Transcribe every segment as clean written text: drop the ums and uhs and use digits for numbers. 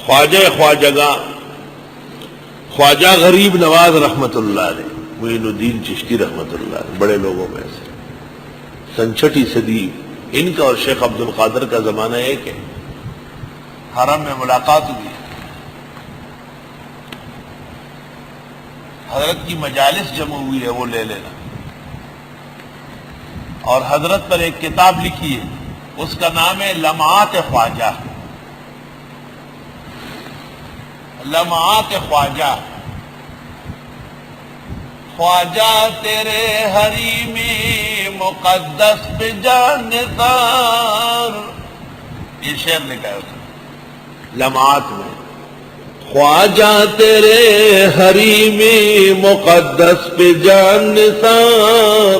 خواجہ خواجہ غریب نواز رحمت اللہ علیہ، معین الدین چشتی رحمت اللہ علیہ، بڑے لوگوں میں سے، سن 6 صدی ان کا اور شیخ عبد القادر کا زمانہ ایک ہے، حرم میں ملاقات ہوئی، حضرت کی مجالس جمع ہوئی ہے، وہ لے لینا، اور حضرت پر ایک کتاب لکھی ہے، اس کا نام ہے لمعات خواجہ، لمعات خواجہ۔ خواجہ تیرے حریمی مقدس پہ جان نثار، یہ شعر لکھا ہے اس نے لمعات میں، خواجہ تیرے حریمی مقدس پہ جان نثار،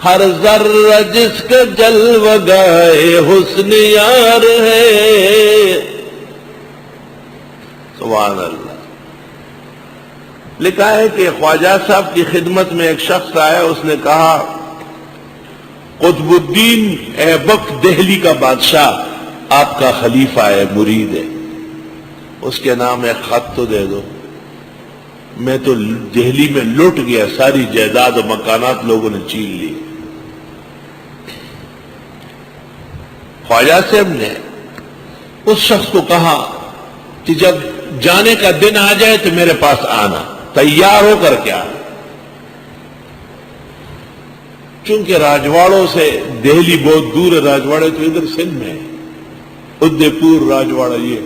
ہر ذرہ جس کا جلوہ گائے حسن یار ہے، سبحان اللہ۔ لکھا ہے کہ خواجہ صاحب کی خدمت میں ایک شخص آیا، اس نے کہا قطب الدین ایبک دہلی کا بادشاہ آپ کا خلیفہ ہے، مرید ہے، اس کے نام ایک خط تو دے دو، میں تو دہلی میں لٹ گیا، ساری جائیداد و مکانات لوگوں نے چھین لی۔ خواجہ صاحب نے اس شخص کو کہا کہ جب جانے کا دن آ جائے تو میرے پاس آنا، تیار ہو کر کے آنا۔ چونکہ راجواڑوں سے دہلی بہت دور ہے، راجواڑے تو ادھر سندھ میں ہے، ادے پور راجواڑہ، یہ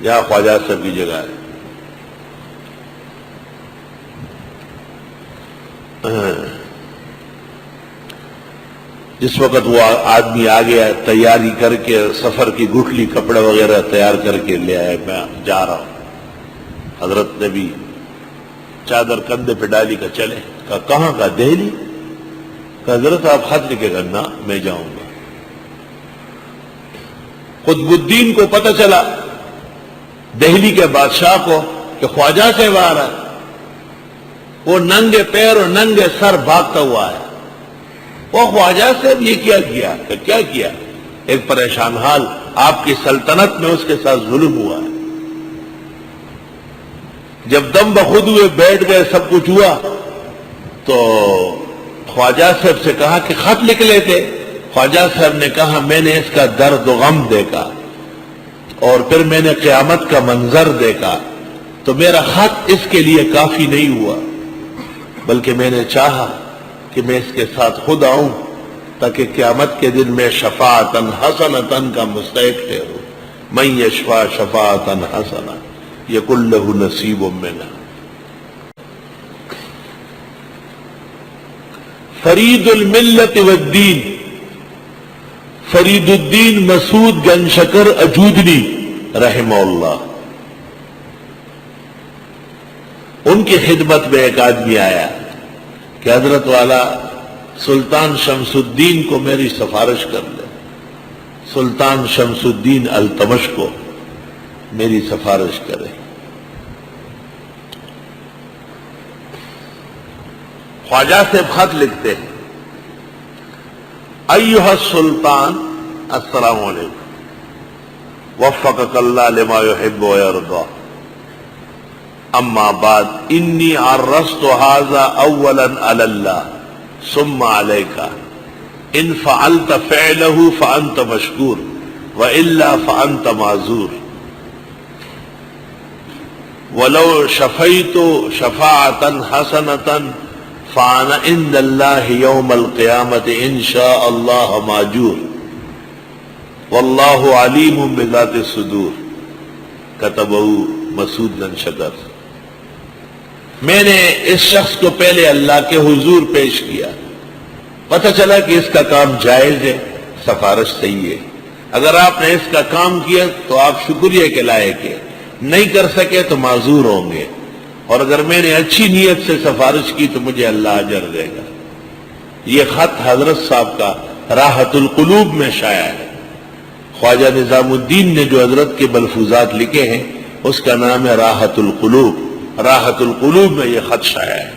یہاں خواجہ صاحب کی جگہ ہے۔ جس وقت وہ آدمی آ گیا، تیاری کر کے سفر کی گٹھلی کپڑے وغیرہ تیار کر کے لے آئے، میں جا رہا ہوں، حضرت نے بھی چادر کندھے پہ ڈالی کا چلے، کہا کہاں کا؟ دہلی؟ کہا حضرت آپ خط لکھے کرنا، میں جاؤں گا۔ قطب الدین کو پتہ چلا، دہلی کے بادشاہ کو، کہ خواجہ صاحب آ رہا ہے، وہ ننگے پیر اور ننگے سر بھاگتا ہوا ہے۔ وہ خواجہ صاحب یہ کیا کیا؟ کہ کیا کیا؟ ایک پریشان حال، آپ کی سلطنت میں اس کے ساتھ ظلم ہوا ہے۔ جب دم بخود ہوئے بیٹھ گئے، سب کچھ ہوا، تو خواجہ صاحب سے کہا کہ خط لکھ لیتے۔ خواجہ صاحب نے کہا میں نے اس کا درد و غم دیکھا، اور پھر میں نے قیامت کا منظر دیکھا، تو میرا خط اس کے لیے کافی نہیں ہوا، بلکہ میں نے چاہا کہ میں اس کے ساتھ خود آؤں، تاکہ قیامت کے دن میں شفاعتاً حسنتاً کا مستحق ٹھہروں۔ من یشفع شفاعتاً حسنہ یکن لہ نصیب منہا۔ فرید الملت والدین، فرید الدین مسعود گنشکر اجودنی رحمہ اللہ، ان کی خدمت میں ایک آدمی آیا کہ حضرت والا سلطان شمس الدین کو میری سفارش کر لے، سلطان شمس الدین التمش کو میری سفارش کرے۔ خواجہ صاحب خط لکھتے ہیں، ایھا السلطان، السلام علیکم، وفقک اللہ لما یحب ویرضی، اما بعد انی عرضت ھذا اولا علی اللہ ثم علیک، ان فعلت فعلہ فانت مشکور والا فانت معذور، ولو شفیت شفاعۃ حسنۃ فانا عند اللہ یوم القیامۃ ان شاء اللہ ماجور، واللہ علیم بذات الصدور، کتبہ مسعود گنشکر۔ میں نے اس شخص کو پہلے اللہ کے حضور پیش کیا، پتہ چلا کہ اس کا کام جائز ہے، سفارش صحیح ہے، اگر آپ نے اس کا کام کیا تو آپ شکریہ کے لائق ہیں، نہیں کر سکے تو معذور ہوں گے، اور اگر میں نے اچھی نیت سے سفارش کی تو مجھے اللہ اجر دے گا۔ یہ خط حضرت صاحب کا راحت القلوب میں شائع ہے۔ خواجہ نظام الدین نے جو حضرت کے ملفوظات لکھے ہیں اس کا نام ہے راحت القلوب، راحت القلوب میں یہ خط شائع ہے۔